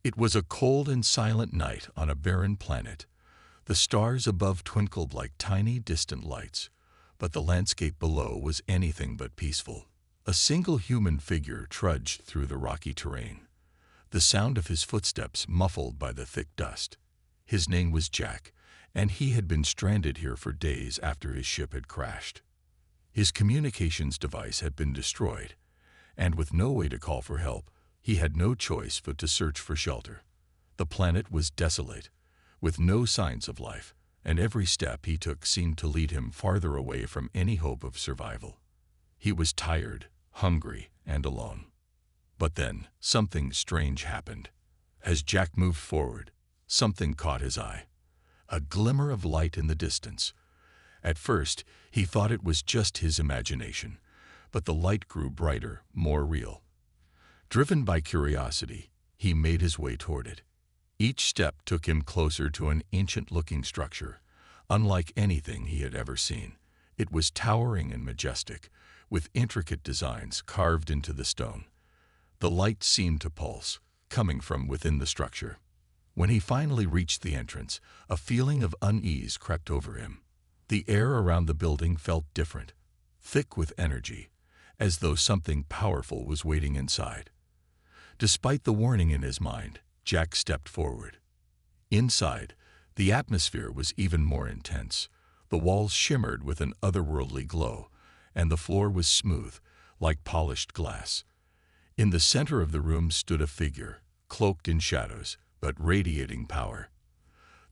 It was a cold and silent night on a barren planet. The stars above twinkled like tiny, distant lights, but the landscape below was anything but peaceful. A single human figure trudged through the rocky terrain, the sound of his footsteps muffled by the thick dust. His name was Jack, and he had been stranded here for days after his ship had crashed. His communications device had been destroyed, and with no way to call for help, he had no choice but to search for shelter. The planet was desolate, with no signs of life, and every step he took seemed to lead him farther away from any hope of survival. He was tired, hungry, and alone. But then, something strange happened. As Jack moved forward, something caught his eye. A glimmer of light in the distance. At first, he thought it was just his imagination, but the light grew brighter, more real. Driven by curiosity, he made his way toward it. Each step took him closer to an ancient-looking structure, unlike anything he had ever seen. It was towering and majestic, with intricate designs carved into the stone. The light seemed to pulse, coming from within the structure. When he finally reached the entrance, a feeling of unease crept over him. The air around the building felt different, thick with energy, as though something powerful was waiting inside. Despite the warning in his mind, Jack stepped forward. Inside, the atmosphere was even more intense. The walls shimmered with an otherworldly glow, and the floor was smooth, like polished glass. In the center of the room stood a figure, cloaked in shadows, but radiating power.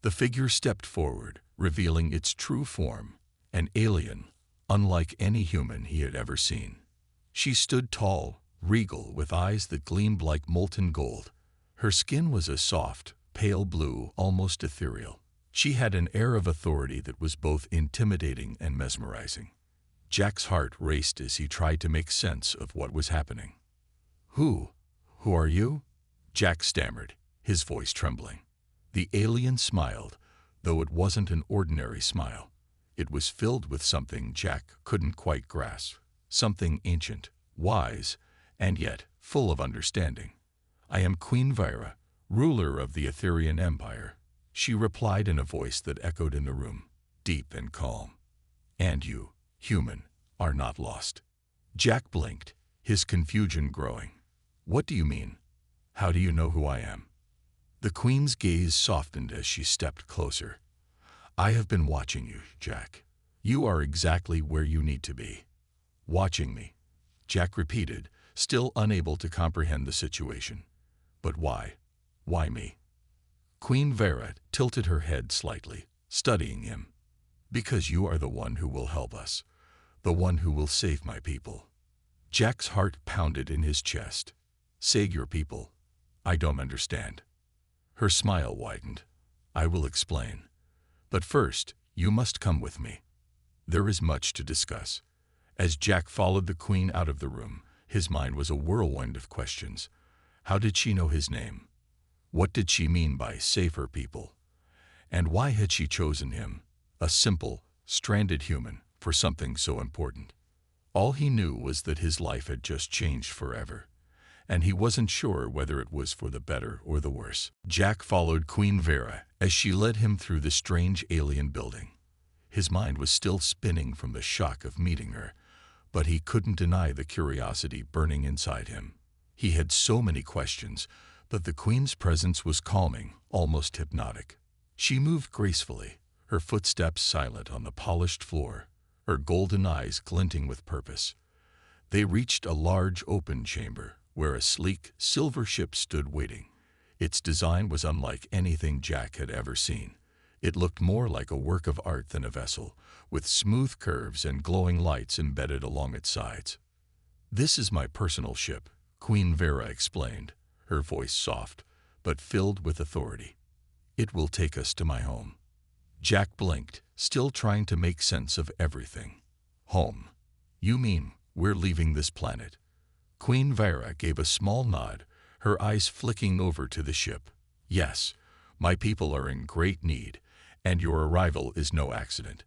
The figure stepped forward, revealing its true form, an alien, unlike any human he had ever seen. She stood tall, regal, with eyes that gleamed like molten gold. Her skin was a soft, pale blue, almost ethereal. She had an air of authority that was both intimidating and mesmerizing. Jack's heart raced as he tried to make sense of what was happening. Who are you?" Jack stammered, his voice trembling. The alien smiled, though it wasn't an ordinary smile. It was filled with something Jack couldn't quite grasp, something ancient, wise, and yet full of understanding. "I am Queen Vyra, ruler of the Etherian Empire," she replied in a voice that echoed in the room, deep and calm. "And you, human, are not lost." Jack blinked, his confusion growing. "What do you mean? How do you know who I am?" The Queen's gaze softened as she stepped closer. "I have been watching you, Jack. You are exactly where you need to be." "Watching me," Jack repeated, still unable to comprehend the situation. "But why? Why me?" Queen Vyra tilted her head slightly, studying him. "Because you are the one who will help us, the one who will save my people." Jack's heart pounded in his chest. "Save your people? I don't understand." Her smile widened. "I will explain. But first, you must come with me. There is much to discuss." As Jack followed the Queen out of the room, his mind was a whirlwind of questions. How did she know his name? What did she mean by save her people? And why had she chosen him, a simple, stranded human, for something so important? All he knew was that his life had just changed forever, and he wasn't sure whether it was for the better or the worse. Jack followed Queen Vyra as she led him through the strange alien building. His mind was still spinning from the shock of meeting her, but he couldn't deny the curiosity burning inside him. He had so many questions, but the Queen's presence was calming, almost hypnotic. She moved gracefully, her footsteps silent on the polished floor, her golden eyes glinting with purpose. They reached a large open chamber, where a sleek, silver ship stood waiting. Its design was unlike anything Jack had ever seen. It looked more like a work of art than a vessel, with smooth curves and glowing lights embedded along its sides. "This is my personal ship," Queen Vyra explained, her voice soft, but filled with authority. "It will take us to my home." Jack blinked, still trying to make sense of everything. "Home? You mean we're leaving this planet?" Queen Vyra gave a small nod, her eyes flicking over to the ship. "Yes, my people are in great need, and your arrival is no accident.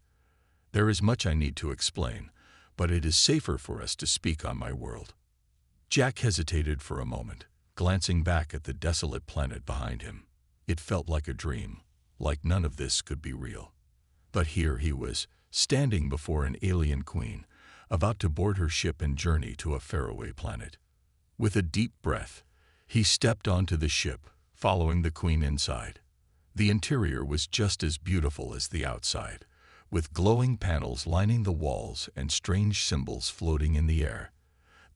There is much I need to explain, but it is safer for us to speak on my world." Jack hesitated for a moment, glancing back at the desolate planet behind him. It felt like a dream, like none of this could be real. But here he was, standing before an alien queen, about to board her ship and journey to a faraway planet. With a deep breath, he stepped onto the ship, following the queen inside. The interior was just as beautiful as the outside, with glowing panels lining the walls and strange symbols floating in the air.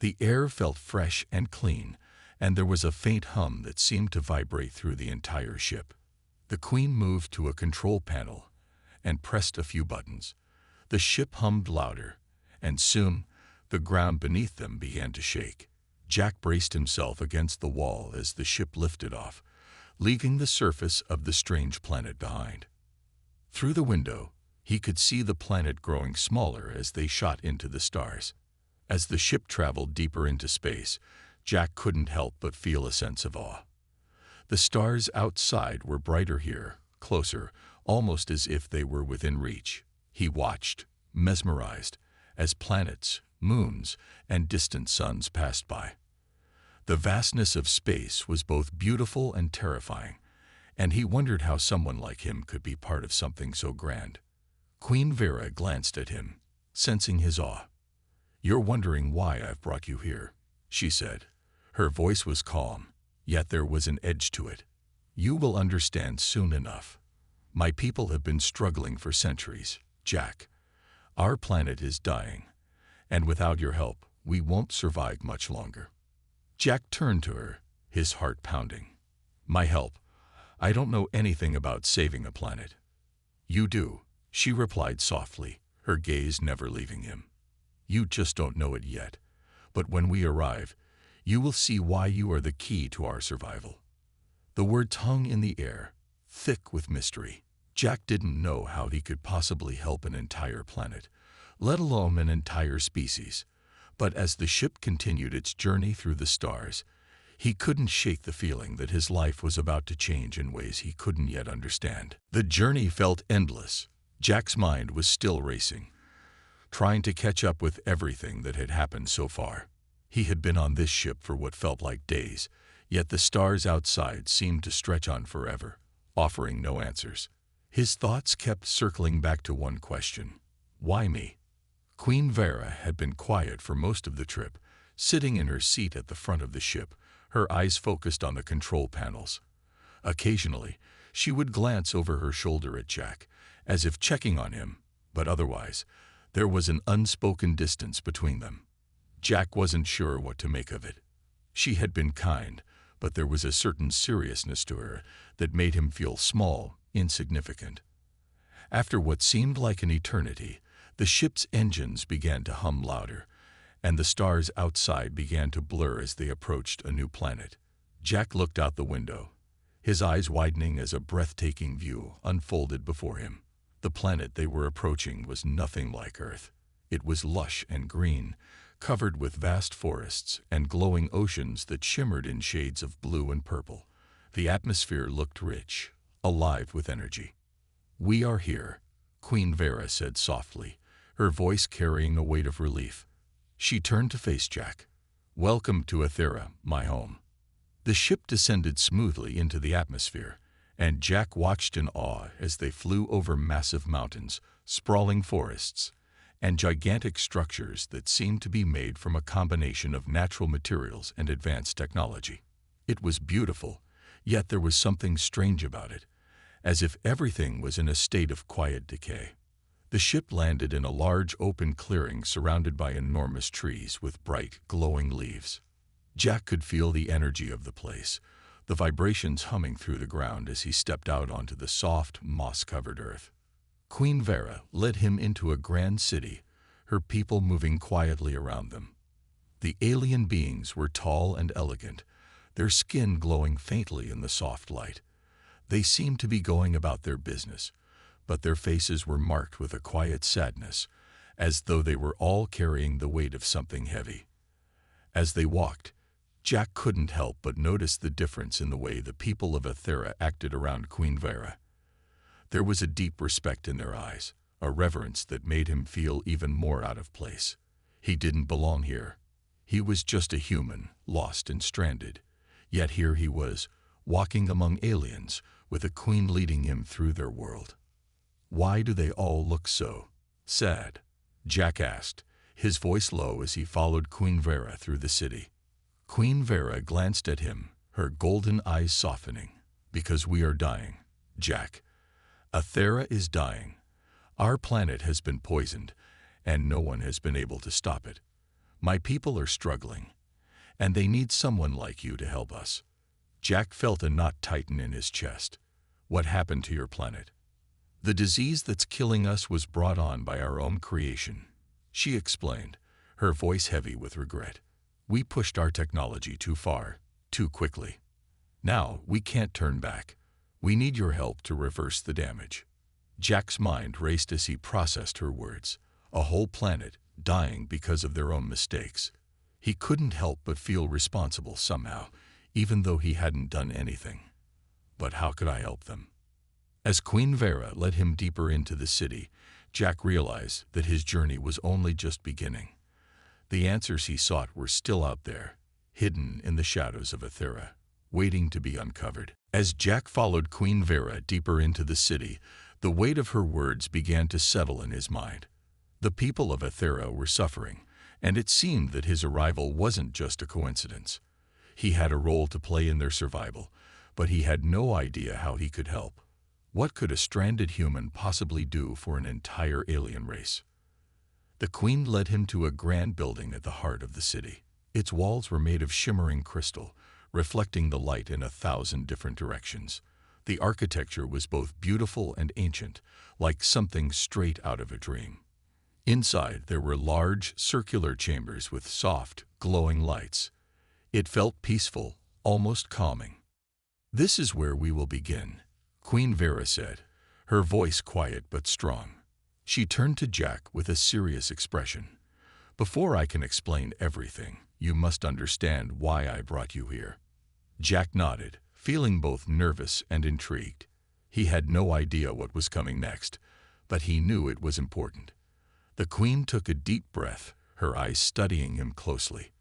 The air felt fresh and clean, and there was a faint hum that seemed to vibrate through the entire ship. The queen moved to a control panel and pressed a few buttons. The ship hummed louder, and soon the ground beneath them began to shake. Jack braced himself against the wall as the ship lifted off, leaving the surface of the strange planet behind. Through the window, he could see the planet growing smaller as they shot into the stars. As the ship traveled deeper into space, Jack couldn't help but feel a sense of awe. The stars outside were brighter here, closer, almost as if they were within reach. He watched, mesmerized, as planets, moons, and distant suns passed by. The vastness of space was both beautiful and terrifying, and he wondered how someone like him could be part of something so grand. Queen Vera glanced at him, sensing his awe. "You're wondering why I've brought you here," she said. Her voice was calm, yet there was an edge to it. "You will understand soon enough. My people have been struggling for centuries, Jack. Our planet is dying, and without your help, we won't survive much longer." Jack turned to her, his heart pounding. "My help? I don't know anything about saving a planet." "You do," she replied softly, her gaze never leaving him. "You just don't know it yet, but when we arrive, you will see why you are the key to our survival." The words hung in the air, thick with mystery. Jack didn't know how he could possibly help an entire planet, let alone an entire species. But as the ship continued its journey through the stars, he couldn't shake the feeling that his life was about to change in ways he couldn't yet understand. The journey felt endless. Jack's mind was still racing, trying to catch up with everything that had happened so far. He had been on this ship for what felt like days, yet the stars outside seemed to stretch on forever, offering no answers. His thoughts kept circling back to one question: why me? Queen Vera had been quiet for most of the trip, sitting in her seat at the front of the ship, her eyes focused on the control panels. Occasionally, she would glance over her shoulder at Jack, as if checking on him, but otherwise, there was an unspoken distance between them. Jack wasn't sure what to make of it. She had been kind, but there was a certain seriousness to her that made him feel small, insignificant. After what seemed like an eternity, the ship's engines began to hum louder, and the stars outside began to blur as they approached a new planet. Jack looked out the window, his eyes widening as a breathtaking view unfolded before him. The planet they were approaching was nothing like Earth. It was lush and green, covered with vast forests and glowing oceans that shimmered in shades of blue and purple. The atmosphere looked rich, alive with energy. "We are here," Queen Vera said softly, her voice carrying a weight of relief. She turned to face Jack. "Welcome to Ethera, my home." The ship descended smoothly into the atmosphere, and Jack watched in awe as they flew over massive mountains, sprawling forests, and gigantic structures that seemed to be made from a combination of natural materials and advanced technology. It was beautiful, yet there was something strange about it, as if everything was in a state of quiet decay. The ship landed in a large open clearing surrounded by enormous trees with bright, glowing leaves. Jack could feel the energy of the place, the vibrations humming through the ground as he stepped out onto the soft, moss-covered earth. Queen Vera led him into a grand city, her people moving quietly around them. The alien beings were tall and elegant, their skin glowing faintly in the soft light. They seemed to be going about their business, but their faces were marked with a quiet sadness, as though they were all carrying the weight of something heavy. As they walked, Jack couldn't help but notice the difference in the way the people of Ethera acted around Queen Vera. There was a deep respect in their eyes, a reverence that made him feel even more out of place. He didn't belong here. He was just a human, lost and stranded, Yet here he was, walking among aliens, with a queen leading him through their world. "Why do they all look so sad?" Jack asked, his voice low as he followed Queen Vera through the city. Queen Vera glanced at him, her golden eyes softening. "Because we are dying, Jack. Athera is dying. Our planet has been poisoned, and no one has been able to stop it. My people are struggling, and they need someone like you to help us." Jack felt a knot tighten in his chest. "What happened to your planet?" "The disease that's killing us was brought on by our own creation," she explained, her voice heavy with regret. "We pushed our technology too far, too quickly. Now we can't turn back. We need your help to reverse the damage." Jack's mind raced as he processed her words. A whole planet dying because of their own mistakes. He couldn't help but feel responsible somehow, even though he hadn't done anything. But how could I help them? As Queen Vera led him deeper into the city, Jack realized that his journey was only just beginning. The answers he sought were still out there, hidden in the shadows of Athera, waiting to be uncovered. As Jack followed Queen Vera deeper into the city, the weight of her words began to settle in his mind. The people of Athera were suffering, and it seemed that his arrival wasn't just a coincidence. He had a role to play in their survival, but he had no idea how he could help. What could a stranded human possibly do for an entire alien race? The queen led him to a grand building at the heart of the city. Its walls were made of shimmering crystal, reflecting the light in 1,000 different directions. The architecture was both beautiful and ancient, like something straight out of a dream. Inside, there were large, circular chambers with soft, glowing lights. It felt peaceful, almost calming. "This is where we will begin," Queen Vera said, her voice quiet but strong. She turned to Jack with a serious expression. "Before I can explain everything, you must understand why I brought you here." Jack nodded, feeling both nervous and intrigued. He had no idea what was coming next, but he knew it was important. The queen took a deep breath, her eyes studying him closely.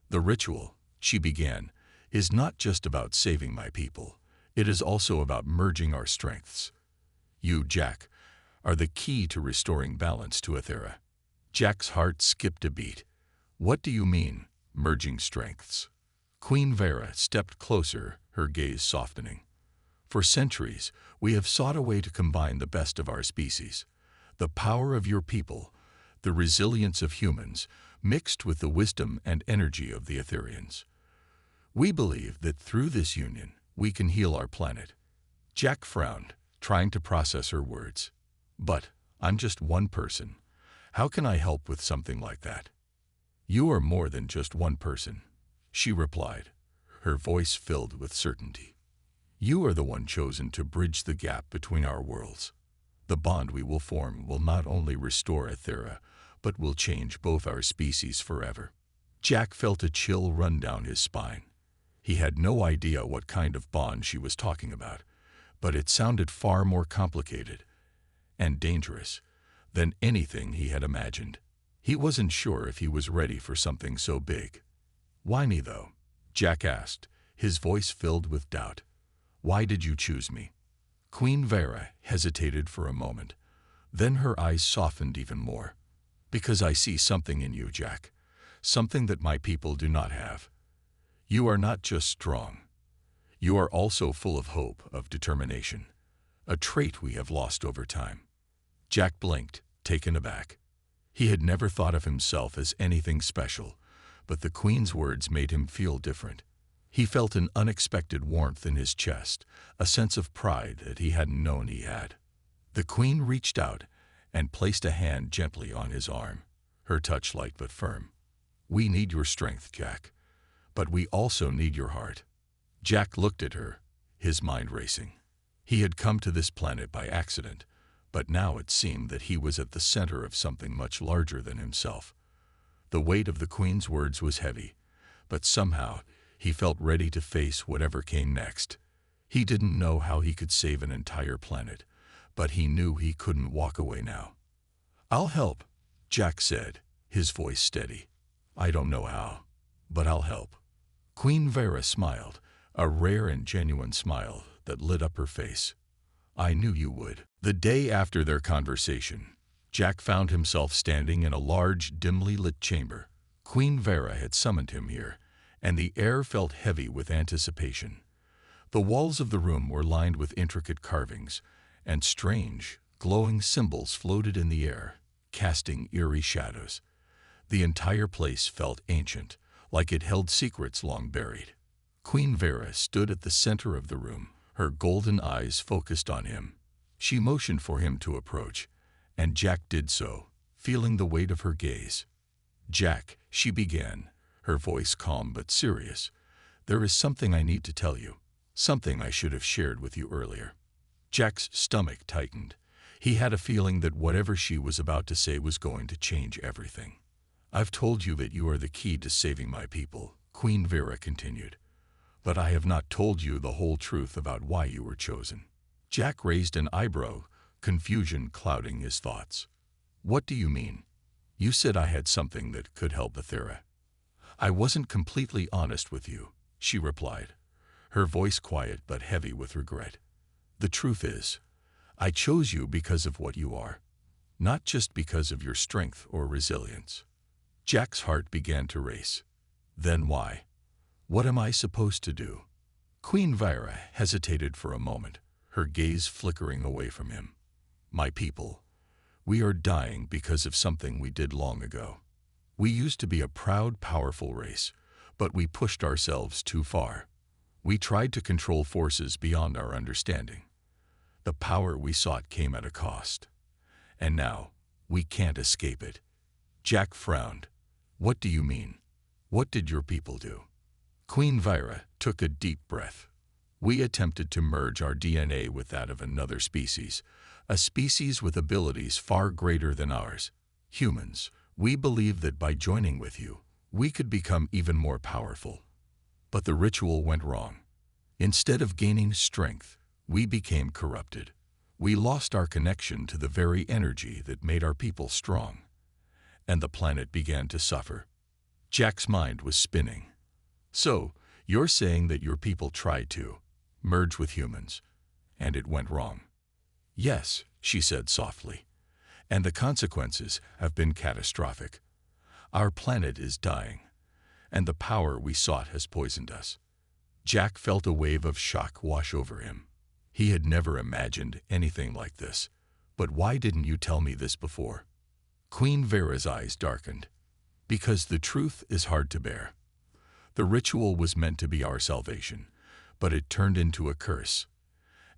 "The ritual," she began, "is not just about saving my people. It is also about merging our strengths. You, Jack, are the key to restoring balance to Athera." Jack's heart skipped a beat. "What do you mean, merging strengths?" Queen Vera stepped closer, her gaze softening. "For centuries, we have sought a way to combine the best of our species. The power of your people, the resilience of humans, mixed with the wisdom and energy of the Etherians. We believe that through this union, we can heal our planet." Jack frowned, trying to process her words. "But I'm just one person. How can I help with something like that?" "You are more than just one person," she replied, her voice filled with certainty. "You are the one chosen to bridge the gap between our worlds. The bond we will form will not only restore Athera, but will change both our species forever." Jack felt a chill run down his spine. He had no idea what kind of bond she was talking about, but it sounded far more complicated and dangerous than anything he had imagined. He wasn't sure if he was ready for something so big. "Why me, though?" Jack asked, his voice filled with doubt. "Why did you choose me?" Queen Vera hesitated for a moment. Then her eyes softened even more. "Because I see something in you, Jack. Something that my people do not have. You are not just strong. You are also full of hope, of determination. A trait we have lost over time." Jack blinked, taken aback. He had never thought of himself as anything special, but the Queen's words made him feel different. He felt an unexpected warmth in his chest, a sense of pride that he hadn't known he had. The Queen reached out and placed a hand gently on his arm, her touch light but firm. "We need your strength, Jack, but we also need your heart." Jack looked at her, his mind racing. He had come to this planet by accident, but now it seemed that he was at the center of something much larger than himself. The weight of the Queen's words was heavy, but somehow he felt ready to face whatever came next. He didn't know how he could save an entire planet, but he knew he couldn't walk away now. "I'll help," Jack said, his voice steady. "I don't know how, but I'll help." Queen Vera smiled, a rare and genuine smile that lit up her face. "I knew you would." The day after their conversation, Jack found himself standing in a large, dimly lit chamber. Queen Vera had summoned him here, and the air felt heavy with anticipation. The walls of the room were lined with intricate carvings, and strange, glowing symbols floated in the air, casting eerie shadows. The entire place felt ancient, like it held secrets long buried. Queen Vera stood at the center of the room, her golden eyes focused on him. She motioned for him to approach, and Jack did so, feeling the weight of her gaze. "Jack," she began, her voice calm but serious, "there is something I need to tell you, something I should have shared with you earlier." Jack's stomach tightened. He had a feeling that whatever she was about to say was going to change everything. "I've told you that you are the key to saving my people," Queen Vera continued. "But I have not told you the whole truth about why you were chosen." Jack raised an eyebrow, confusion clouding his thoughts. "What do you mean? You said I had something that could help Athera." "I wasn't completely honest with you," she replied, her voice quiet but heavy with regret. "The truth is, I chose you because of what you are, not just because of your strength or resilience." Jack's heart began to race. "Then why? What am I supposed to do?" Queen Vera hesitated for a moment, her gaze flickering away from him. "My people, we are dying because of something we did long ago. We used to be a proud, powerful race, but we pushed ourselves too far. We tried to control forces beyond our understanding. The power we sought came at a cost. And now, we can't escape it." Jack frowned. "What do you mean? What did your people do?" Queen Vera took a deep breath. "We attempted to merge our DNA with that of another species, a species with abilities far greater than ours. Humans, we believed that by joining with you, we could become even more powerful. But the ritual went wrong. Instead of gaining strength, we became corrupted. We lost our connection to the very energy that made our people strong. And the planet began to suffer." Jack's mind was spinning. "So, you're saying that your people tried to merge with humans, and it went wrong?" "Yes," she said softly, "and the consequences have been catastrophic. Our planet is dying, and the power we sought has poisoned us." Jack felt a wave of shock wash over him. He had never imagined anything like this. "But why didn't you tell me this before?" Queen Vera's eyes darkened. "Because the truth is hard to bear. The ritual was meant to be our salvation, but it turned into a curse.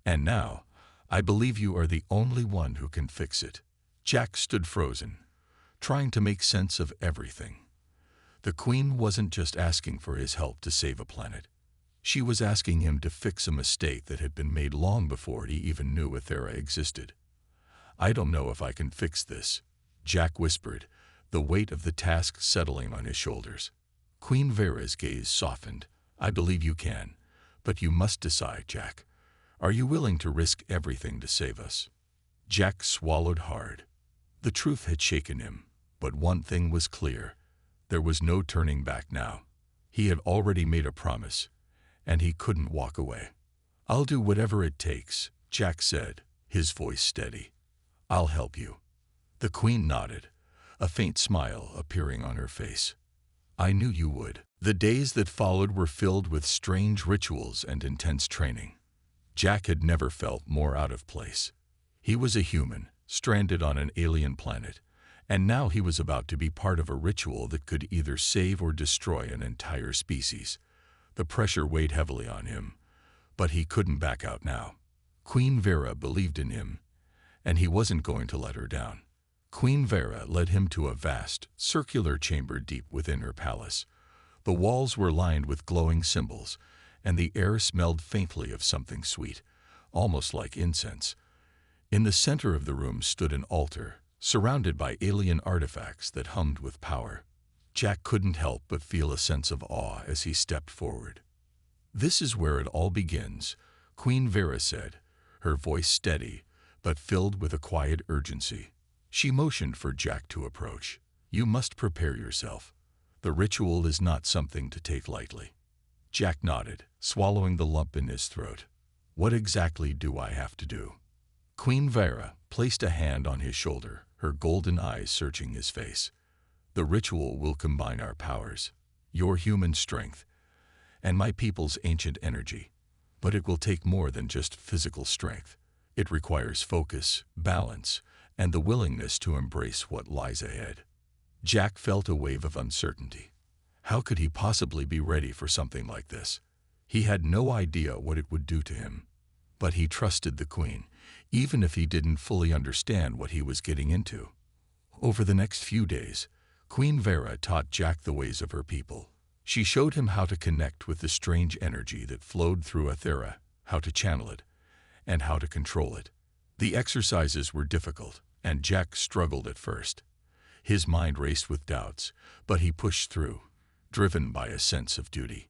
And now, I believe you are the only one who can fix it." Jack stood frozen, trying to make sense of everything. The Queen wasn't just asking for his help to save a planet. She was asking him to fix a mistake that had been made long before he even knew Athera existed. "I don't know if I can fix this," Jack whispered, the weight of the task settling on his shoulders. Queen Vera's gaze softened. "I believe you can, but you must decide, Jack. Are you willing to risk everything to save us?" Jack swallowed hard. The truth had shaken him, but one thing was clear. There was no turning back now. He had already made a promise, and he couldn't walk away. "I'll do whatever it takes," Jack said, his voice steady. "I'll help you." The Queen nodded, a faint smile appearing on her face. "I knew you would." The days that followed were filled with strange rituals and intense training. Jack had never felt more out of place. He was a human, stranded on an alien planet, and now he was about to be part of a ritual that could either save or destroy an entire species. The pressure weighed heavily on him, but he couldn't back out now. Queen Vera believed in him, and he wasn't going to let her down. Queen Vera led him to a vast, circular chamber deep within her palace. The walls were lined with glowing symbols, and the air smelled faintly of something sweet, almost like incense. In the center of the room stood an altar, surrounded by alien artifacts that hummed with power. Jack couldn't help but feel a sense of awe as he stepped forward. "This is where it all begins," Queen Vera said, her voice steady, but filled with a quiet urgency. She motioned for Jack to approach. "You must prepare yourself. The ritual is not something to take lightly." Jack nodded, swallowing the lump in his throat. What exactly do I have to do? Queen Vera placed a hand on his shoulder, her golden eyes searching his face. The ritual will combine our powers, your human strength, and my people's ancient energy. But it will take more than just physical strength. It requires focus, balance, and the willingness to embrace what lies ahead. Jack felt a wave of uncertainty. How could he possibly be ready for something like this? He had no idea what it would do to him. But he trusted the Queen, even if he didn't fully understand what he was getting into. Over the next few days, Queen Vera taught Jack the ways of her people. She showed him how to connect with the strange energy that flowed through Aethera, how to channel it, and how to control it. The exercises were difficult, and Jack struggled at first. His mind raced with doubts, but he pushed through, driven by a sense of duty.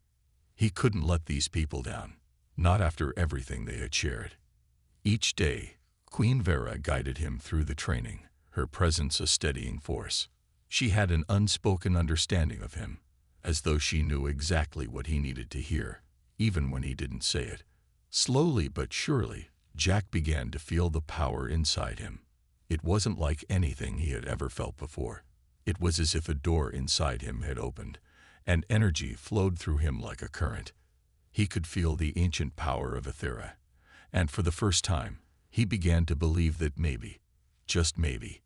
He couldn't let these people down, not after everything they had shared. Each day, Queen Vera guided him through the training, her presence a steadying force. She had an unspoken understanding of him, as though she knew exactly what he needed to hear, even when he didn't say it. Slowly but surely, Jack began to feel the power inside him. It wasn't like anything he had ever felt before. It was as if a door inside him had opened, and energy flowed through him like a current. He could feel the ancient power of Aethera, and for the first time, he began to believe that maybe, just maybe,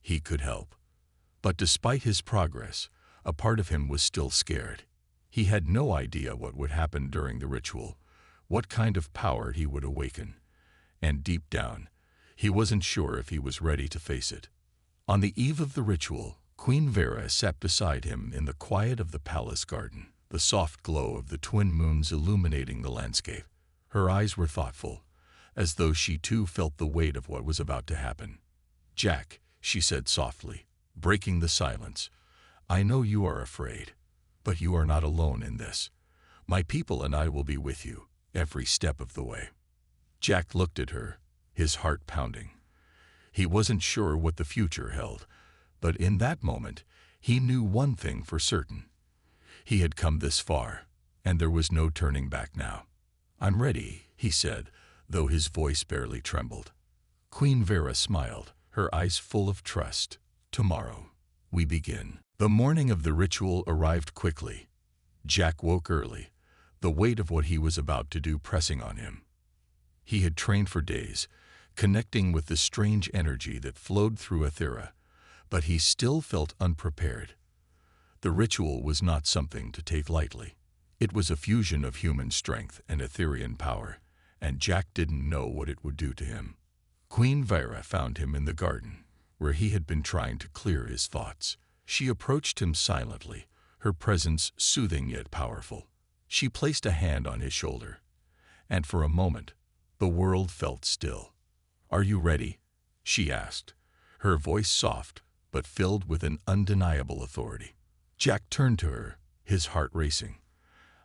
he could help. But despite his progress, a part of him was still scared. He had no idea what would happen during the ritual, what kind of power he would awaken, and deep down, he wasn't sure if he was ready to face it. On the eve of the ritual, Queen Vera sat beside him in the quiet of the palace garden, the soft glow of the twin moons illuminating the landscape. Her eyes were thoughtful, as though she too felt the weight of what was about to happen. "Jack," she said softly, breaking the silence, "I know you are afraid, but you are not alone in this. My people and I will be with you, every step of the way." Jack looked at her, his heart pounding. He wasn't sure what the future held, but in that moment, he knew one thing for certain. He had come this far, and there was no turning back now. "I'm ready," he said, though his voice barely trembled. Queen Vera smiled, her eyes full of trust. "Tomorrow, we begin." The morning of the ritual arrived quickly. Jack woke early, the weight of what he was about to do pressing on him. He had trained for days, connecting with the strange energy that flowed through Aethera, but he still felt unprepared. The ritual was not something to take lightly. It was a fusion of human strength and Aetherian power, and Jack didn't know what it would do to him. Queen Vera found him in the garden, where he had been trying to clear his thoughts. She approached him silently, her presence soothing yet powerful. She placed a hand on his shoulder, and for a moment, the world felt still. "Are you ready?" she asked, her voice soft but filled with an undeniable authority. Jack turned to her, his heart racing.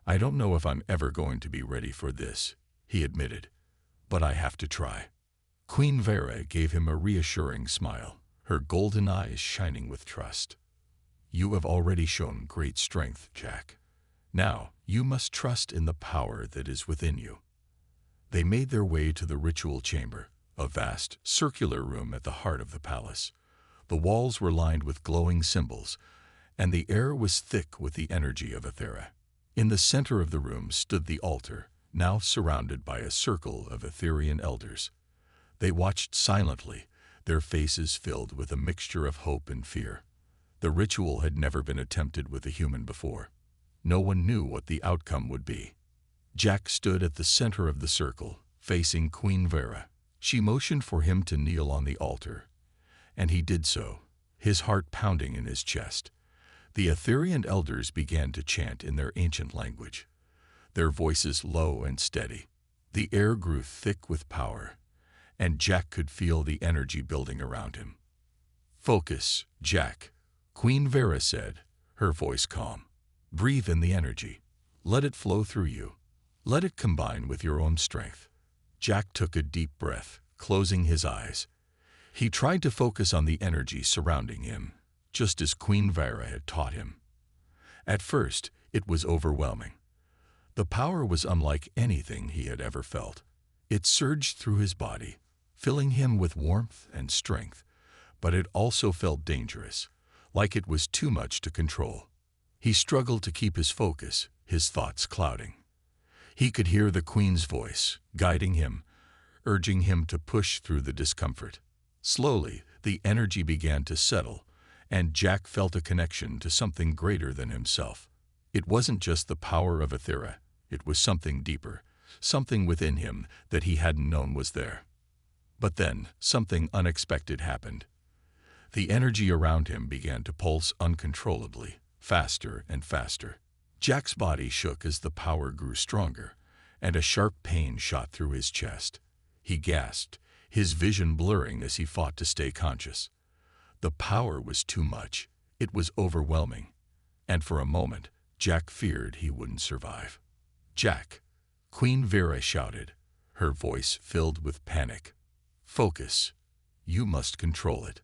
"I don't know if I'm ever going to be ready for this," he admitted, "but I have to try." Queen Vera gave him a reassuring smile, her golden eyes shining with trust. "You have already shown great strength, Jack. Now, you must trust in the power that is within you." They made their way to the ritual chamber, a vast, circular room at the heart of the palace. The walls were lined with glowing symbols, and the air was thick with the energy of Aethera. In the center of the room stood the altar, now surrounded by a circle of Aetherian elders. They watched silently, their faces filled with a mixture of hope and fear. The ritual had never been attempted with a human before. No one knew what the outcome would be. Jack stood at the center of the circle, facing Queen Vera. She motioned for him to kneel on the altar, and he did so, his heart pounding in his chest. The Aetherian elders began to chant in their ancient language, their voices low and steady. The air grew thick with power, and Jack could feel the energy building around him. "Focus, Jack," Queen Vera said, her voice calm. "Breathe in the energy. Let it flow through you. Let it combine with your own strength." Jack took a deep breath, closing his eyes. He tried to focus on the energy surrounding him, just as Queen Vera had taught him. At first, it was overwhelming. The power was unlike anything he had ever felt. It surged through his body, filling him with warmth and strength, but it also felt dangerous, like it was too much to control. He struggled to keep his focus, his thoughts clouding. He could hear the Queen's voice, guiding him, urging him to push through the discomfort. Slowly, the energy began to settle, and Jack felt a connection to something greater than himself. It wasn't just the power of Aethera, it was something deeper, something within him that he hadn't known was there. But then, something unexpected happened. The energy around him began to pulse uncontrollably, faster and faster. Jack's body shook as the power grew stronger, and a sharp pain shot through his chest. He gasped, his vision blurring as he fought to stay conscious. The power was too much. It was overwhelming. And for a moment, Jack feared he wouldn't survive. "Jack!" Queen Vera shouted, her voice filled with panic. "Focus. You must control it."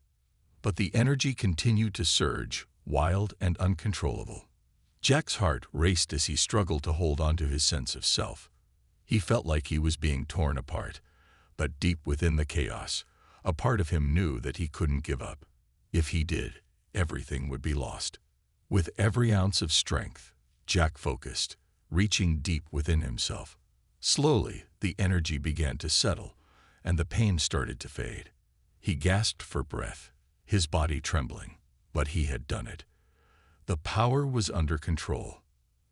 But the energy continued to surge, wild and uncontrollable. Jack's heart raced as he struggled to hold on to his sense of self. He felt like he was being torn apart, but deep within the chaos, a part of him knew that he couldn't give up. If he did, everything would be lost. With every ounce of strength, Jack focused, reaching deep within himself. Slowly, the energy began to settle, and the pain started to fade. He gasped for breath, his body trembling, but he had done it. The power was under control.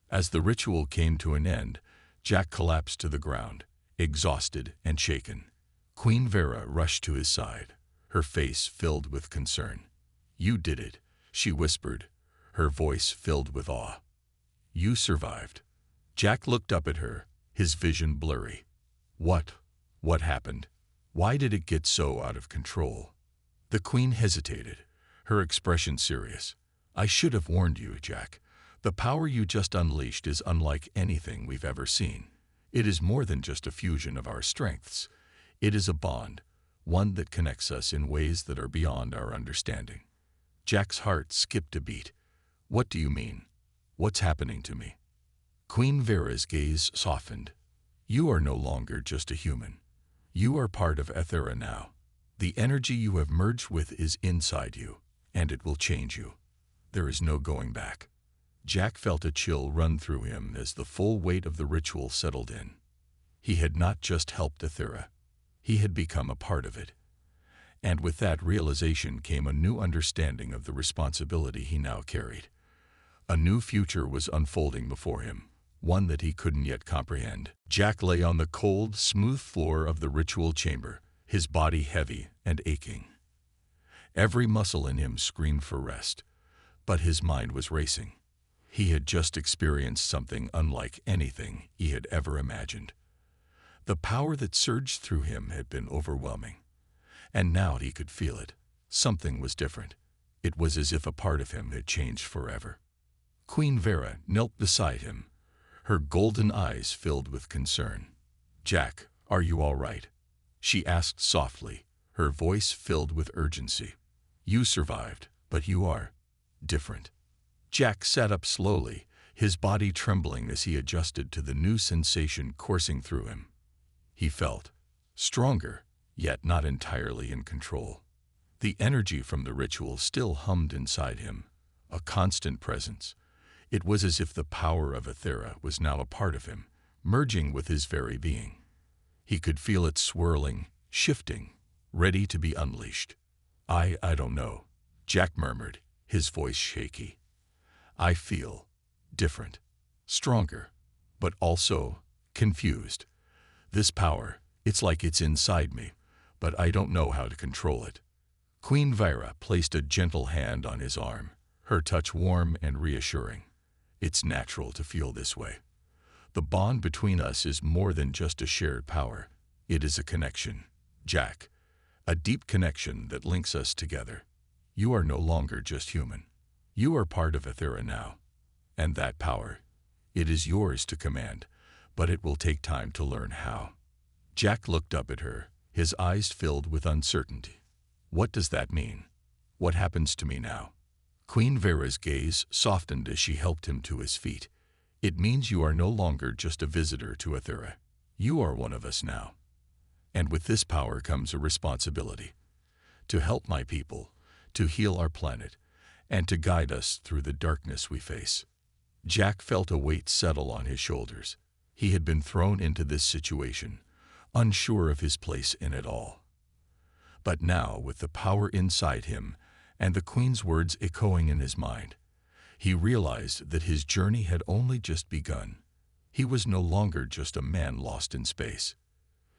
As the ritual came to an end, Jack collapsed to the ground, exhausted and shaken. Queen Vera rushed to his side, her face filled with concern. "You did it," she whispered, her voice filled with awe. "You survived." Jack looked up at her, his vision blurry. What happened? Why did it get so out of control?" The Queen hesitated, her expression serious. "I should have warned you, Jack. The power you just unleashed is unlike anything we've ever seen. It is more than just a fusion of our strengths. It is a bond, one that connects us in ways that are beyond our understanding." Jack's heart skipped a beat. "What do you mean? What's happening to me?" Queen Vera's gaze softened. "You are no longer just a human. You are part of Aethera now. The energy you have merged with is inside you, and it will change you. There is no going back." Jack felt a chill run through him as the full weight of the ritual settled in. He had not just helped Aethera. He had become a part of it. And with that realization came a new understanding of the responsibility he now carried. A new future was unfolding before him, one that he couldn't yet comprehend. Jack lay on the cold, smooth floor of the ritual chamber, his body heavy and aching. Every muscle in him screamed for rest, but his mind was racing. He had just experienced something unlike anything he had ever imagined. The power that surged through him had been overwhelming, and now he could feel it. Something was different. It was as if a part of him had changed forever. Queen Vera knelt beside him, her golden eyes filled with concern. "Jack, are you all right?" she asked softly, her voice filled with urgency. "You survived, but you are different." Jack sat up slowly, his body trembling as he adjusted to the new sensation coursing through him. He felt stronger, yet not entirely in control. The energy from the ritual still hummed inside him, a constant presence. It was as if the power of Aethera was now a part of him, merging with his very being. He could feel it swirling, shifting, ready to be unleashed. I don't know," Jack murmured, his voice shaky. "I feel different, stronger, but also confused. This power, it's like it's inside me, but I don't know how to control it." Queen Vera placed a gentle hand on his arm, her touch warm and reassuring. "It's natural to feel this way. The bond between us is more than just a shared power. It is a connection, Jack. A deep connection that links us together. You are no longer just human. You are part of Aethera now. And that power, it is yours to command, but it will take time to learn how." Jack looked up at her, his eyes filled with uncertainty. "What does that mean? What happens to me now?" Queen Vera's gaze softened as she helped him to his feet. It means you are no longer just a visitor to Aethera. You are one of us now. And with this power comes a responsibility. To help my people, to heal our planet, and to guide us through the darkness we face. Jack felt a weight settle on his shoulders. He had been thrown into this situation, unsure of his place in it all. But now, with the power inside him and the Queen's words echoing in his mind, he realized that his journey had only just begun. He was no longer just a man lost in space.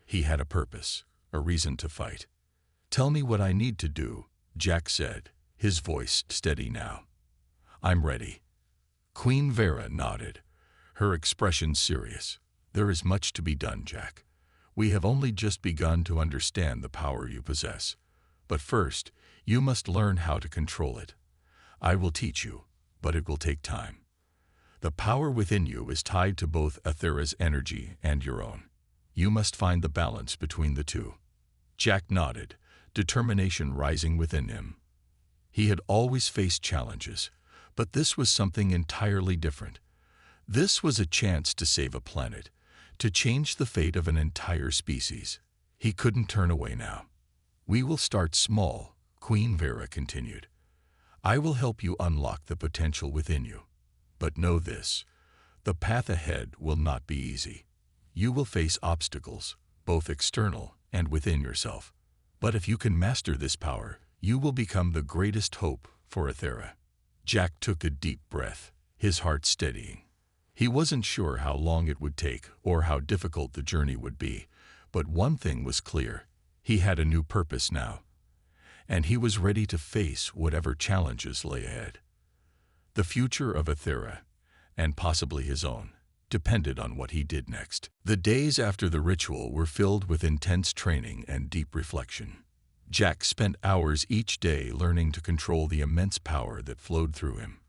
He had a purpose, a reason to fight. "Tell me what I need to do," Jack said, his voice steady now. "I'm ready." Queen Vera nodded, her expression serious. "There is much to be done, Jack. We have only just begun to understand the power you possess. But first, you must learn how to control it. I will teach you, but it will take time. The power within you is tied to both Aethera's energy and your own. You must find the balance between the two." Jack nodded, determination rising within him. He had always faced challenges, but this was something entirely different. This was a chance to save a planet, to change the fate of an entire species. He couldn't turn away now. "We will start small," Queen Vera continued. "I will help you unlock the potential within you. But know this, the path ahead will not be easy. You will face obstacles, both external and within yourself. But if you can master this power, you will become the greatest hope for Aethera." Jack took a deep breath, his heart steadying. He wasn't sure how long it would take or how difficult the journey would be, but one thing was clear. He had a new purpose now, and he was ready to face whatever challenges lay ahead. The future of Aethera, and possibly his own, depended on what he did next. The days after the ritual were filled with intense training and deep reflection. Jack spent hours each day learning to control the immense power that flowed through him.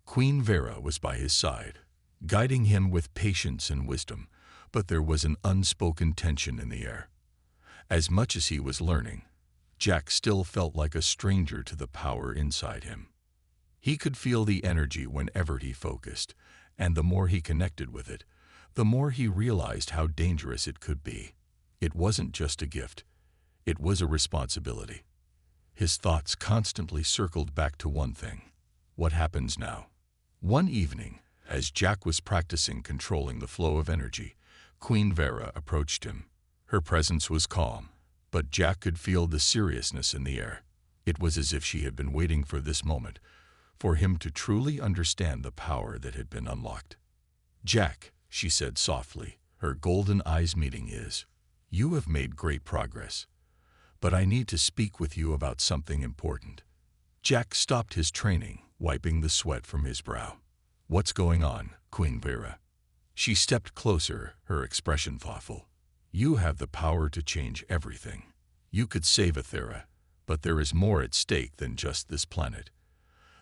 Queen Vera was by his side, guiding him with patience and wisdom, but there was an unspoken tension in the air. As much as he was learning, Jack still felt like a stranger to the power inside him. He could feel the energy whenever he focused, and the more he connected with it, the more he realized how dangerous it could be. It wasn't just a gift, it was a responsibility. His thoughts constantly circled back to one thing: what happens now? One evening, as Jack was practicing controlling the flow of energy, Queen Vera approached him. Her presence was calm, but Jack could feel the seriousness in the air. It was as if she had been waiting for this moment, for him to truly understand the power that had been unlocked. "Jack," she said softly, her golden eyes meeting his, "you have made great progress, but I need to speak with you about something important." Jack stopped his training, wiping the sweat from his brow. "What's going on, Queen Vera?" She stepped closer, her expression thoughtful. "You have the power to change everything. You could save Aethera, but there is more at stake than just this planet.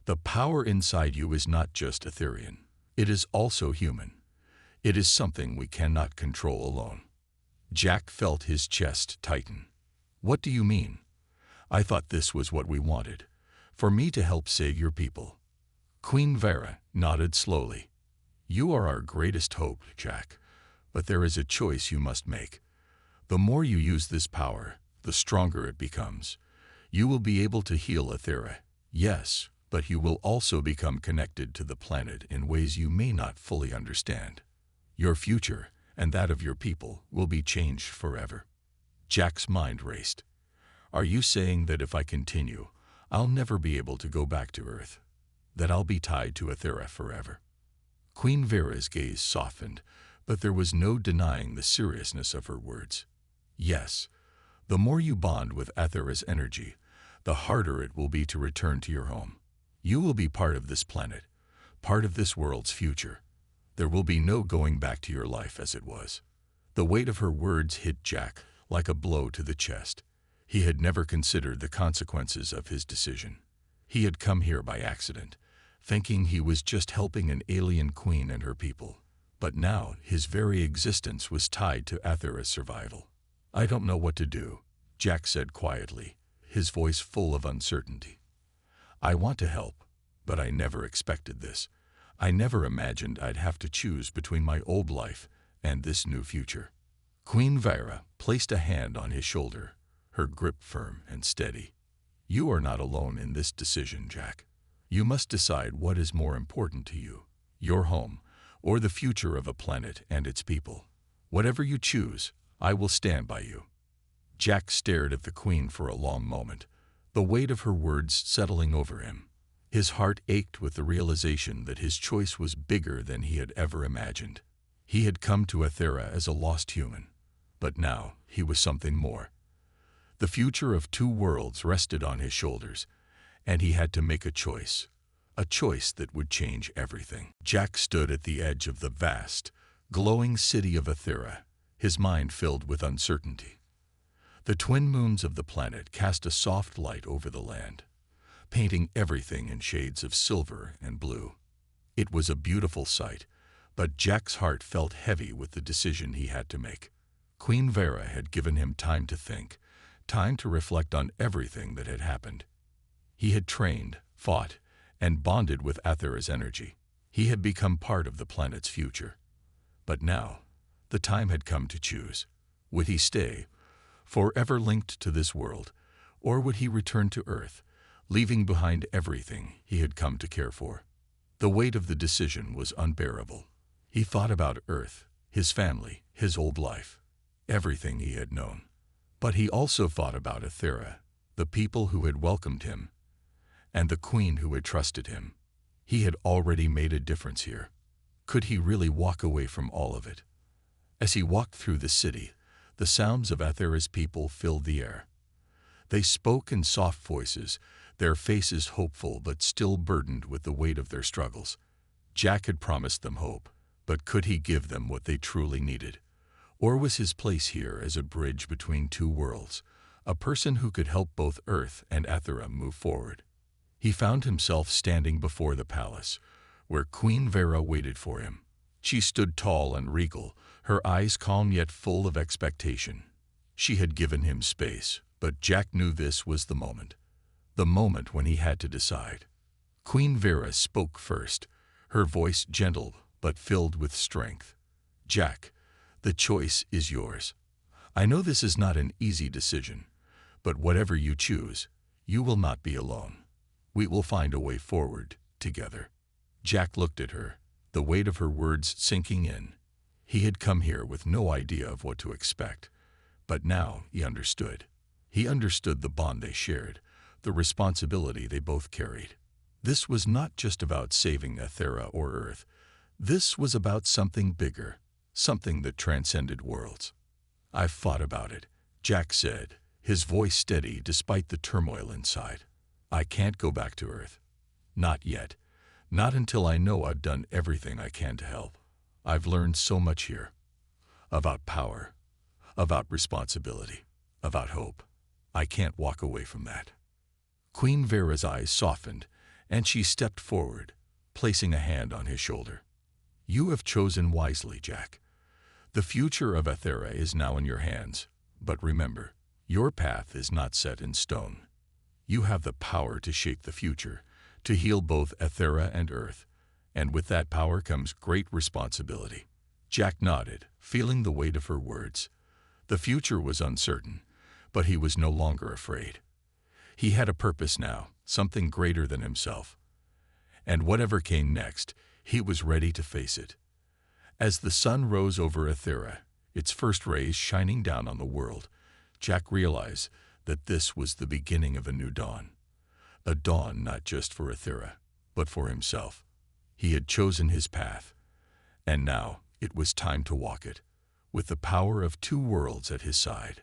The power inside you is not just Aetherian. It is also human. It is something we cannot control alone." Jack felt his chest tighten. "What do you mean? I thought this was what we wanted, for me to help save your people." Queen Vera nodded slowly. "You are our greatest hope, Jack, but there is a choice you must make. The more you use this power, the stronger it becomes. You will be able to heal Aethera, yes, but you will also become connected to the planet in ways you may not fully understand. Your future, and that of your people, will be changed forever." Jack's mind raced. "Are you saying that if I continue, I'll never be able to go back to Earth? That I'll be tied to Aethera forever?" Queen Vera's gaze softened, but there was no denying the seriousness of her words. "Yes, the more you bond with Aethera's energy, the harder it will be to return to your home. You will be part of this planet, part of this world's future. There will be no going back to your life as it was." The weight of her words hit Jack like a blow to the chest. He had never considered the consequences of his decision. He had come here by accident, thinking he was just helping an alien queen and her people. But now his very existence was tied to Aethera's survival. "I don't know what to do," Jack said quietly, his voice full of uncertainty. "I want to help, but I never expected this. I never imagined I'd have to choose between my old life and this new future." Queen Vera placed a hand on his shoulder, her grip firm and steady. "You are not alone in this decision, Jack. You must decide what is more important to you, your home, or the future of a planet and its people. Whatever you choose, I will stand by you." Jack stared at the Queen for a long moment, the weight of her words settling over him. His heart ached with the realization that his choice was bigger than he had ever imagined. He had come to Ethera as a lost human, but now he was something more. The future of two worlds rested on his shoulders, and he had to make a choice that would change everything. Jack stood at the edge of the vast, glowing city of Ethera, his mind filled with uncertainty. The twin moons of the planet cast a soft light over the land, painting everything in shades of silver and blue. It was a beautiful sight, but Jack's heart felt heavy with the decision he had to make. Queen Vera had given him time to think, time to reflect on everything that had happened. He had trained, fought, and bonded with Ethera's energy. He had become part of the planet's future. But now, the time had come to choose. Would he stay, forever linked to this world, or would he return to Earth, leaving behind everything he had come to care for? The weight of the decision was unbearable. He thought about Earth, his family, his old life, everything he had known. But he also thought about Ethera, the people who had welcomed him, and the Queen who had trusted him. He had already made a difference here. Could he really walk away from all of it? As he walked through the city, the sounds of Ethera's people filled the air. They spoke in soft voices, their faces hopeful but still burdened with the weight of their struggles. Jack had promised them hope, but could he give them what they truly needed? Or was his place here as a bridge between two worlds, a person who could help both Earth and Ethera move forward? He found himself standing before the palace, where Queen Vera waited for him. She stood tall and regal, her eyes calm yet full of expectation. She had given him space, but Jack knew this was the moment when he had to decide. Queen Vera spoke first, her voice gentle but filled with strength. "Jack, the choice is yours. I know this is not an easy decision, but whatever you choose, you will not be alone. We will find a way forward together." Jack looked at her, the weight of her words sinking in. He had come here with no idea of what to expect, but now he understood. He understood the bond they shared, the responsibility they both carried. This was not just about saving Ethera or Earth. This was about something bigger, something that transcended worlds. "I've thought about it," Jack said, his voice steady despite the turmoil inside. "I can't go back to Earth. Not yet. Not until I know I've done everything I can to help. I've learned so much here. About power, about responsibility, about hope. I can't walk away from that." Queen Vera's eyes softened, and she stepped forward, placing a hand on his shoulder. "You have chosen wisely, Jack. The future of Ethera is now in your hands, but remember, your path is not set in stone. You have the power to shape the future, to heal both Ethera and Earth, and with that power comes great responsibility." Jack nodded, feeling the weight of her words. The future was uncertain, but he was no longer afraid. He had a purpose now, something greater than himself. And whatever came next, he was ready to face it. As the sun rose over Ethera, its first rays shining down on the world, Jack realized that this was the beginning of a new dawn. A dawn not just for Ethera, but for himself. He had chosen his path, and now it was time to walk it, with the power of two worlds at his side.